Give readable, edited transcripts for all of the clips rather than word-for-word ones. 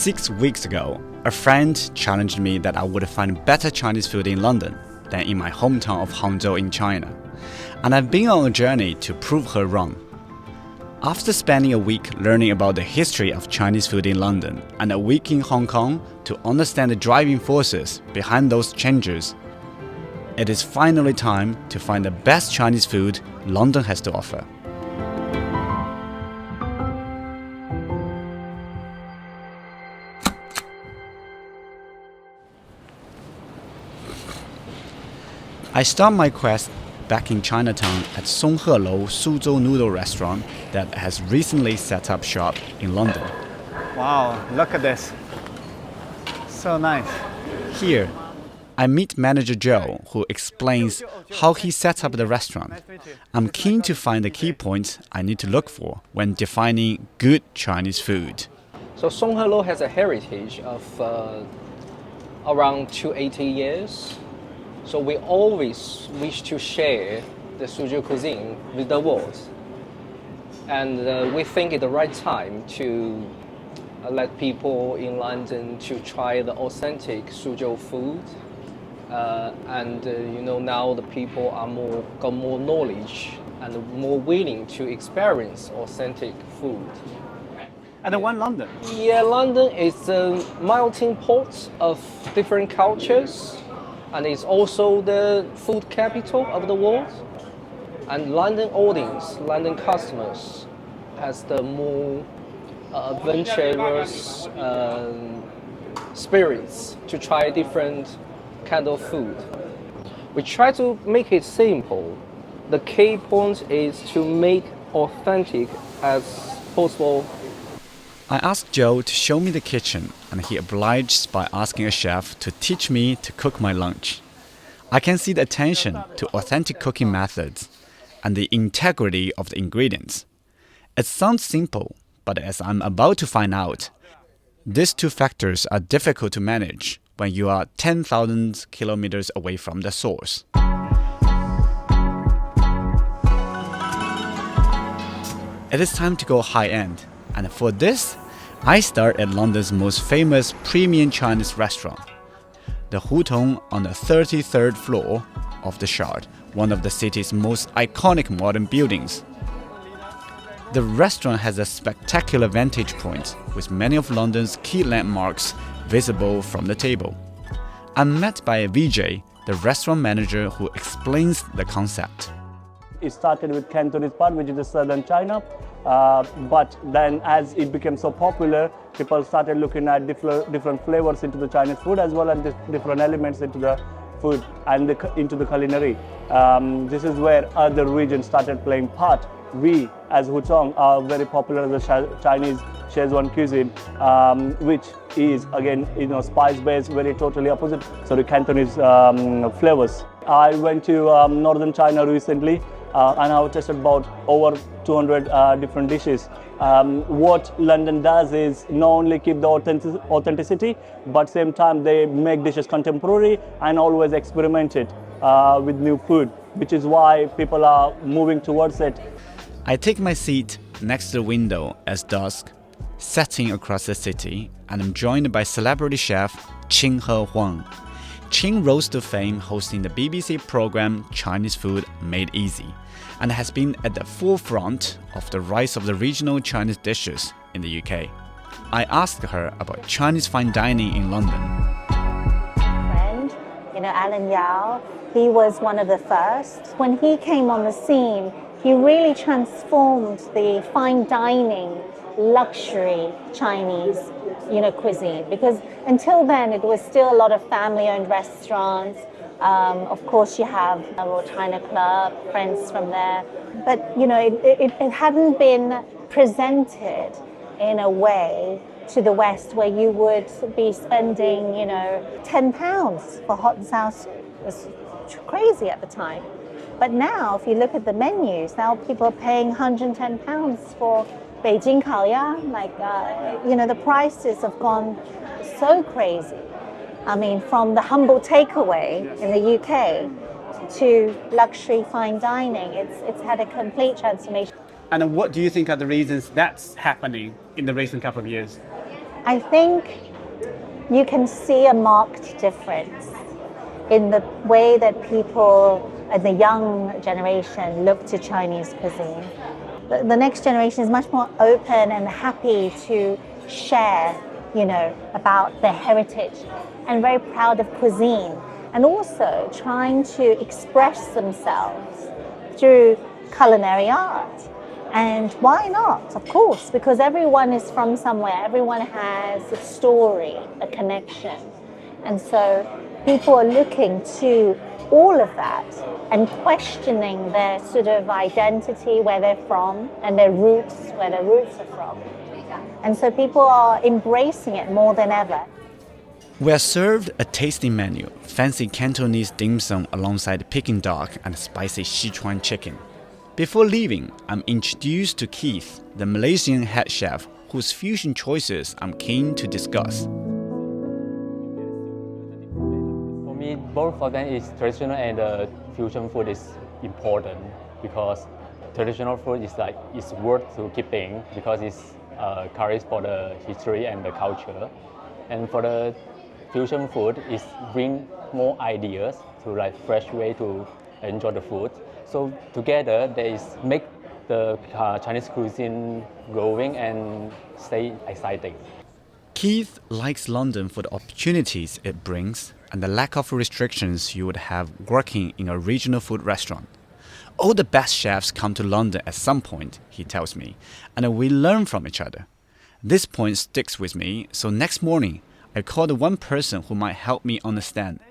6 weeks ago, a friend challenged me that I would find better Chinese food in London than in my hometown of Hangzhou in China, and I've been on a journey to prove her wrong. After spending a week learning about the history of Chinese food in London and a week in Hong Kong to understand the driving forces behind those changes, it is finally time to find the best Chinese food London has to offer. I start my quest back in Chinatown at Songhe Lou Suzhou noodle restaurant that has recently set up shop in London. Wow, look at this. So nice. Here, I meet manager Joe, who explains how he set up the restaurant. I'm keen to find the key points I need to look for when defining good Chinese food. So Songhe Lou has a heritage of around 280 years. So we always wish to share the Suzhou cuisine with the world. And we think it's the right time to let people in London to try the authentic Suzhou food. Now the people are got more knowledge and more willing to experience authentic food. And the one London? Yeah, London is a melting pot of different cultures. And it's also the food capital of the world. And London audience, London customers, has the more adventurous spirits to try different kind of food. We try to make it simple. The key point is to make authentic as possible. I asked Joe to show me the kitchen, and he obliged by asking a chef to teach me to cook my lunch. I can see the attention to authentic cooking methods and the integrity of the ingredients. It sounds simple, but as I'm about to find out, these two factors are difficult to manage when you are 10,000 kilometers away from the source. It is time to go high-end, and for this, I start at London's most famous premium Chinese restaurant, the Hutong on the 33rd floor of the Shard, one of the city's most iconic modern buildings. The restaurant has a spectacular vantage point with many of London's key landmarks visible from the table. I'm met by a VJ, the restaurant manager, who explains the concept. It started with Cantonese part, which is the southern China. But then as it became so popular, people started looking at different flavors into the Chinese food as well as different elements into the food and into the culinary. This is where other regions started playing part. We, as Hutong, are very popular as the Chinese Szechuan cuisine, which is again, spice-based, very totally opposite. So the Cantonese flavors. I went to northern China recently. And I've tasted about over 200 different dishes. What London does is not only keep the authenticity, but same time they make dishes contemporary and always experiment it with new food, which is why people are moving towards it. I take my seat next to the window as dusk setting across the city, and I'm joined by celebrity chef Ching-He Huang. Ching rose to fame hosting the BBC program Chinese Food Made Easy, and has been at the forefront of the rise of the regional Chinese dishes in the UK. I asked her about Chinese fine dining in London. Friend, Alan Yao, he was one of the first. When he came on the scene, he really transformed the fine dining, luxury Chinese cuisine, because until then it was still a lot of family-owned restaurants. Of course, you have a Royal China Club, friends from there, but it hadn't been presented in a way to the West where you would be spending £10 for hot and sour. It was crazy at the time. But now, if you look at the menus, now people are paying £110 for Beijing Kaoya. The prices have gone so crazy. I mean, from the humble takeaway in the UK to luxury fine dining, it's had a complete transformation. And what do you think are the reasons that's happening in the recent couple of years? I think you can see a marked difference in the way that people, the young generation, look to Chinese cuisine. The next generation is much more open and happy to share, about their heritage and very proud of cuisine, and also trying to express themselves through culinary art. And why not? Of course, because everyone is from somewhere, everyone has a story, a connection. And so people are looking to all of that and questioning their sort of identity, where they're from, and their roots, where their roots are from. And so people are embracing it more than ever. We are served a tasting menu, fancy Cantonese dim sum alongside Peking duck and spicy Sichuan chicken. Before leaving, I'm introduced to Keith, the Malaysian head chef, whose fusion choices I'm keen to discuss. For me, both of them is traditional and fusion food is important because traditional food is worth to keeping because it's carries for the history and the culture, and for the fusion food is bring more ideas to fresh way to enjoy the food. So together they make the Chinese cuisine growing and stay exciting. Keith likes London for the opportunities it brings and the lack of restrictions you would have working in a regional food restaurant. All the best chefs come to London at some point, he tells me, and we learn from each other. This point sticks with me, so next morning I called one person who might help me understand,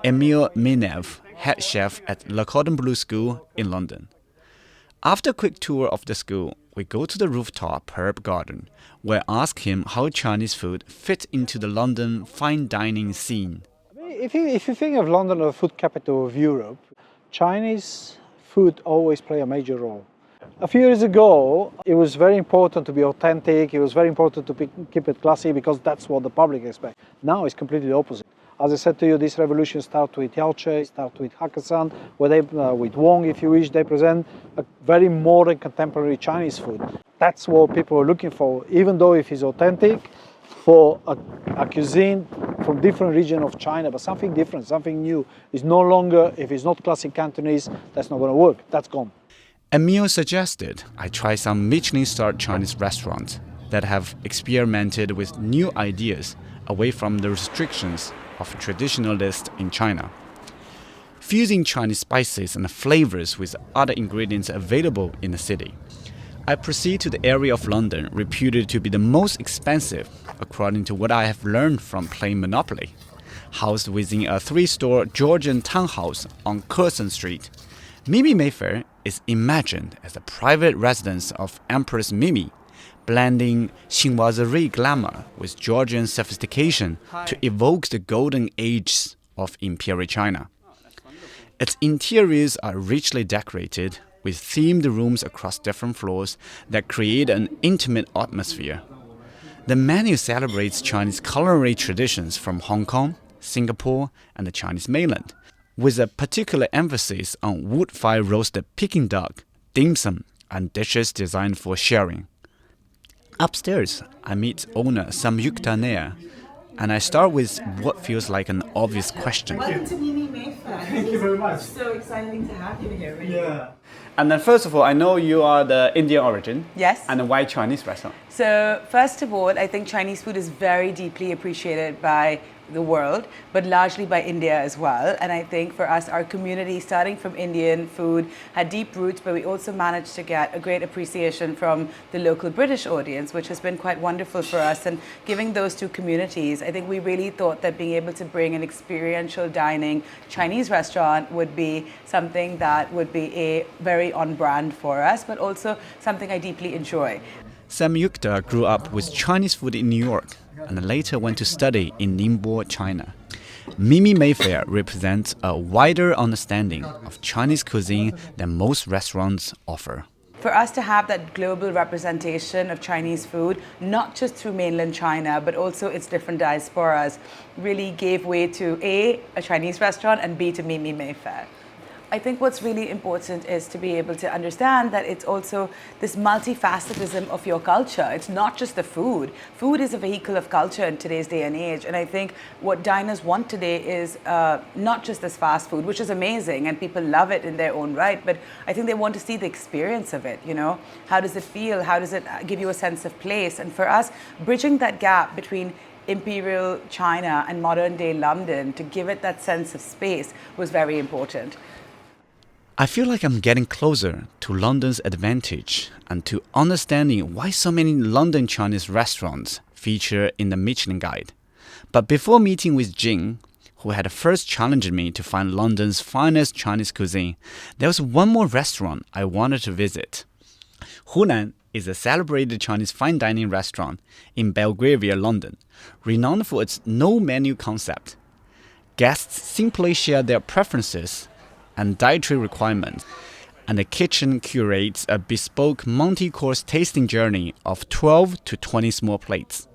Emil Minev, head chef at Le Cordon Bleu school in London. After a quick tour of the school, we go to the rooftop herb garden, where I ask him how Chinese food fit into the London fine dining scene. If you think of London as a food capital of Europe, Chinese food always play a major role. A few years ago, it was very important to be authentic, it was very important to keep it classy because that's what the public expects. Now it's completely opposite. As I said to you, this revolution starts with Yaoche, starts with Hakkasan, with Wong, if you wish, they present a very modern, contemporary Chinese food. That's what people are looking for, even though if it's authentic, for a cuisine from different region of China, but something different, something new. It's no longer, if it's not classic Cantonese, that's not going to work, that's gone. Emil suggested I try some Michelin-starred Chinese restaurants that have experimented with new ideas away from the restrictions of traditionalists in China. Fusing Chinese spices and flavors with other ingredients available in the city. I proceed to the area of London reputed to be the most expensive, according to what I have learned from playing Monopoly. Housed within a 3-store Georgian townhouse on Curzon Street, Mimi Mayfair is imagined as a private residence of Empress Mimi, blending chinoiserie glamour with Georgian sophistication to evoke the golden age of Imperial China. Its interiors are richly decorated with themed rooms across different floors that create an intimate atmosphere. The menu celebrates Chinese culinary traditions from Hong Kong, Singapore, and the Chinese mainland, with a particular emphasis on wood-fire roasted Peking duck, dim sum, and dishes designed for sharing. Upstairs, I meet owner Samyukta Nair, and I start with what feels like an obvious question. Welcome to Mimi Mayfair. Thank you very much. So exciting to have you here. Really. Yeah. And then first of all, I know you are the Indian origin. Yes. And why Chinese restaurant? So first of all, I think Chinese food is very deeply appreciated by the world, but largely by India as well. And I think for us, our community, starting from Indian food, had deep roots, but we also managed to get a great appreciation from the local British audience, which has been quite wonderful for us. And giving those two communities, I think we really thought that being able to bring an experiential dining Chinese restaurant would be something that would be a very on brand for us, but also something I deeply enjoy. Samyukta grew up with Chinese food in New York and later went to study in Ningbo, China. Mimi Mayfair represents a wider understanding of Chinese cuisine than most restaurants offer. For us to have that global representation of Chinese food, not just through mainland China, but also its different diasporas, really gave way to A Chinese restaurant, and B, to Mimi Mayfair. I think what's really important is to be able to understand that it's also this multifacetism of your culture. It's not just the food. Food is a vehicle of culture in today's day and age. And I think what diners want today is not just this fast food, which is amazing and people love it in their own right, but I think they want to see the experience of it, you know? How does it feel? How does it give you a sense of place? And for us, bridging that gap between imperial China and modern day London to give it that sense of space was very important. I feel like I'm getting closer to London's advantage and to understanding why so many London Chinese restaurants feature in the Michelin Guide. But before meeting with Jing, who had first challenged me to find London's finest Chinese cuisine, there was one more restaurant I wanted to visit. Hunan is a celebrated Chinese fine dining restaurant in Belgravia, London, renowned for its no-menu concept. Guests simply share their preferences and dietary requirements, and the kitchen curates a bespoke multi-course tasting journey of 12 to 20 small plates.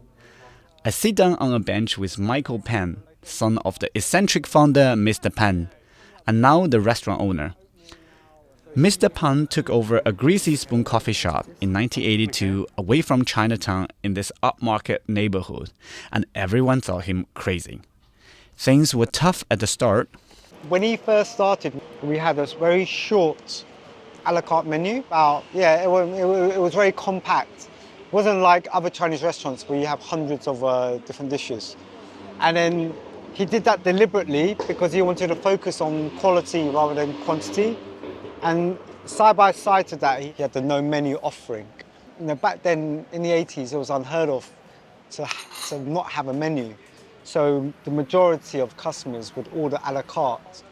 I sit down on a bench with Michael Pan, son of the eccentric founder Mr. Pan, and now the restaurant owner. Mr. Pan took over a Greasy Spoon coffee shop in 1982 away from Chinatown in this upmarket neighborhood, and everyone thought him crazy. Things were tough at the start. When he first started, we had this very short a la carte menu. It was very compact. It wasn't like other Chinese restaurants where you have hundreds of different dishes. And then he did that deliberately because he wanted to focus on quality rather than quantity. And side by side to that, he had the no menu offering. You know, back then in the 80s, it was unheard of to not have a menu. So the majority of customers would order a la carte.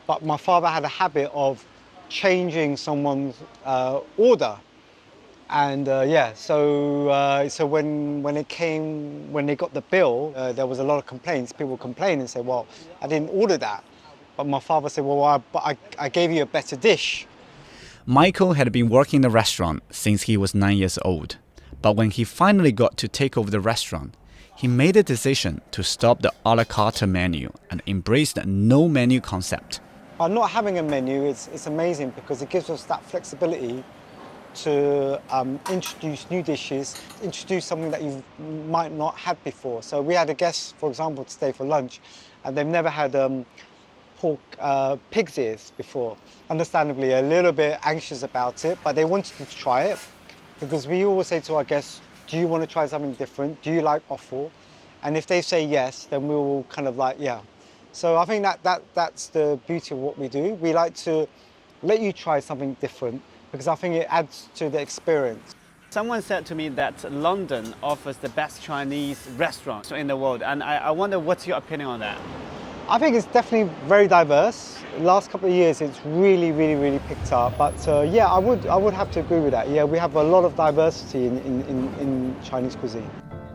But my father had a habit of changing someone's order. And so when they got the bill, there was a lot of complaints. People would complain and say, well, I didn't order that. But my father said, well, I gave you a better dish. Michael had been working in the restaurant since he was 9 years old. But when he finally got to take over the restaurant, he made a decision to stop the a la carte menu and embrace the no menu concept. By not having a menu, it's amazing because it gives us that flexibility to introduce new dishes, introduce something that you might not had before. So we had a guest, for example, to stay for lunch, and they've never had pig's ears before. Understandably, a little bit anxious about it, but they wanted to try it because we always say to our guests, do you want to try something different? Do you like offal? And if they say yes, then we will kind of like, yeah. So I think that's the beauty of what we do. We like to let you try something different because I think it adds to the experience. Someone said to me that London offers the best Chinese restaurants in the world, and I wonder what's your opinion on that? I think it's definitely very diverse. The last couple of years, it's really picked up. But yeah, I would have to agree with that. Yeah, we have a lot of diversity in Chinese cuisine.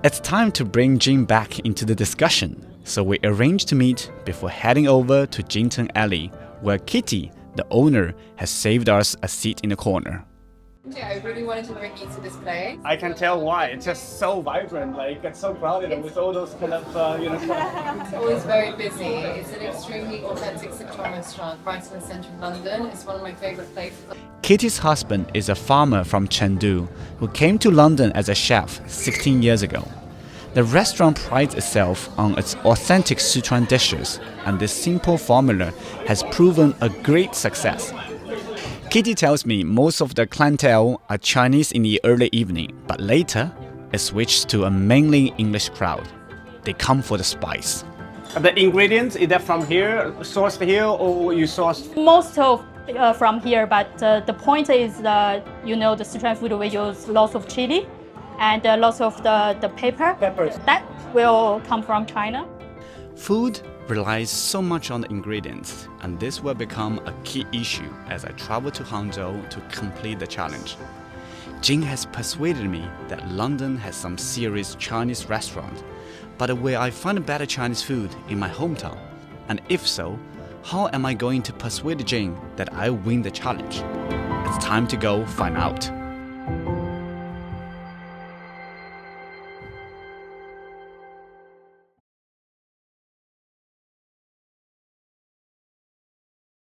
It's time to bring Jing back into the discussion, so we arranged to meet before heading over to Jincheng Alley, where Kitty, the owner, has saved us a seat in the corner. Yeah, I really wanted to bring you to this place. I can tell why. It's just so vibrant, like it's so crowded with all those kind of, It's always very busy. It's an extremely authentic Sichuan restaurant right in the centre of London. It's one of my favourite places. Kitty's husband is a farmer from Chengdu who came to London as a chef 16 years ago. The restaurant prides itself on its authentic Sichuan dishes, and this simple formula has proven a great success. Kitty tells me most of the clientele are Chinese in the early evening, but later it switched to a mainly English crowd. They come for the spice. The ingredients, is that from here, sourced here, or you sourced? Most of from here, but the point is that, the Sichuan food we use lots of chili and lots of the peppers. That will come from China. Food relies so much on the ingredients, and this will become a key issue as I travel to Hangzhou to complete the challenge. Jing has persuaded me that London has some serious Chinese restaurants, but will I find better Chinese food in my hometown? And if so, how am I going to persuade Jing that I win the challenge? It's time to go find out.